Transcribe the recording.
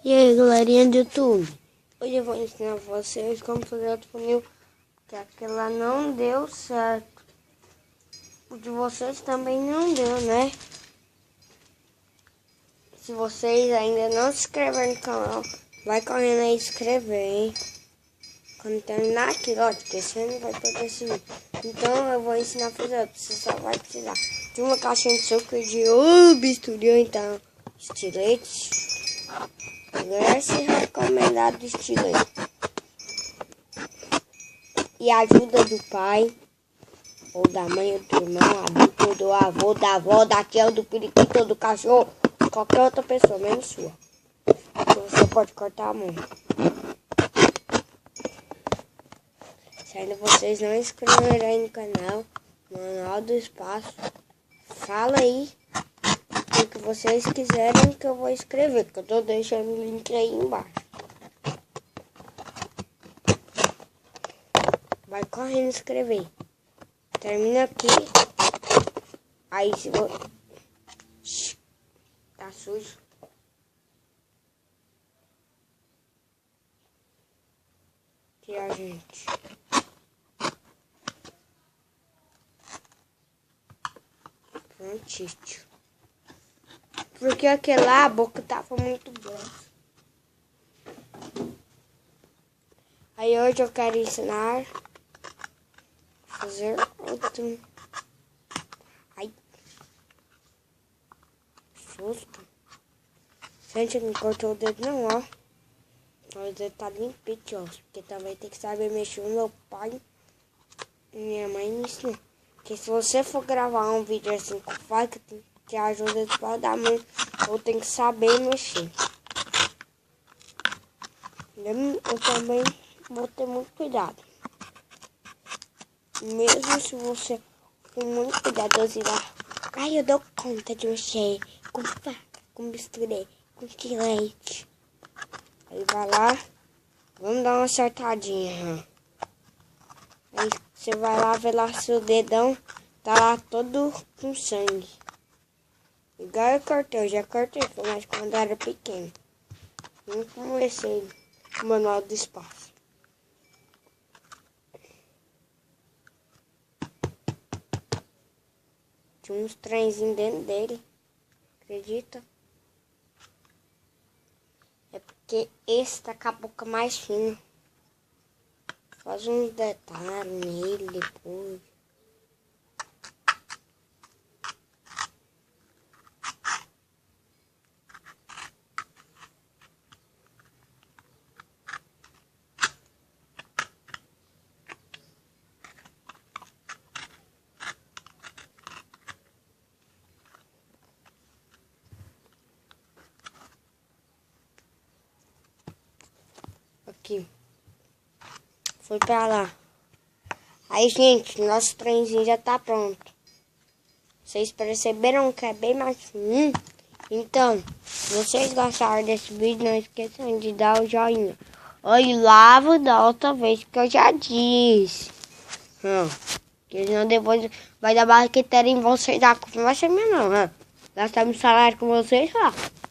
E aí, galerinha do YouTube, hoje eu vou ensinar vocês como fazer outro funil, que aquela não deu certo. O de vocês também não deu, né? Se vocês ainda não se inscreveram no canal, vai correndo aí inscrever, hein? Quando terminar aqui, ó, porque você não vai poder esse vídeo. Então eu vou ensinar a fazer outro. Você só vai precisar de uma caixinha de suco de bisturi, ou então estilete. Esse recomendado de estilete. E a ajuda do pai, ou da mãe, ou do irmão, adulto, do avô, da avó, da tia, do periquito, ou do cachorro, qualquer outra pessoa, menos sua. Você pode cortar a mão. Se ainda vocês não inscreveram aí no canal, Manual do Espaço, fala aí o que vocês quiserem que eu vou escrever, que eu tô deixando o link aí embaixo. Vai correndo escrever. Termina aqui. Aí se você... Tá sujo. Aqui, ó, gente. Prontíssimo. Porque aquele lá, a boca tava muito grossa. Aí hoje eu quero ensinar a fazer outro. Ai. Susto. Gente, eu não cortou o dedo não, ó. O dedo tá limpinho, ó. Porque também tem que saber mexer. O meu pai e minha mãe me ensinou. Porque se você for gravar um vídeo assim com faca, que ajuda debaixo da mão, ou tem que saber mexer. Eu também vou ter muito cuidado. Mesmo se você for muito cuidadoso, ai, eu dou conta de mexer com faca, com bisturi, com estilete. Aí vai lá, vamos dar uma acertadinha. Aí você vai lá ver lá seu dedão, tá lá todo com sangue. Igual eu já cortei, mas quando era pequeno. Não comecei o Manual do Espaço. Tinha uns trenzinhos dentro dele, acredita? É porque esse tá com a boca mais fina. Faz uns detalhes nele depois. Aqui. Foi pra lá. Aí, gente, nosso trenzinho já tá pronto. Vocês perceberam que é bem mais fino? Então, se vocês gostaram desse vídeo, não esqueçam de dar o joinha. Oi, lavo da outra vez, que eu já disse. Porque senão depois vai dar bactéria em vocês. A culpa não vai ser minha, não. Gastar meu salário com vocês, ó.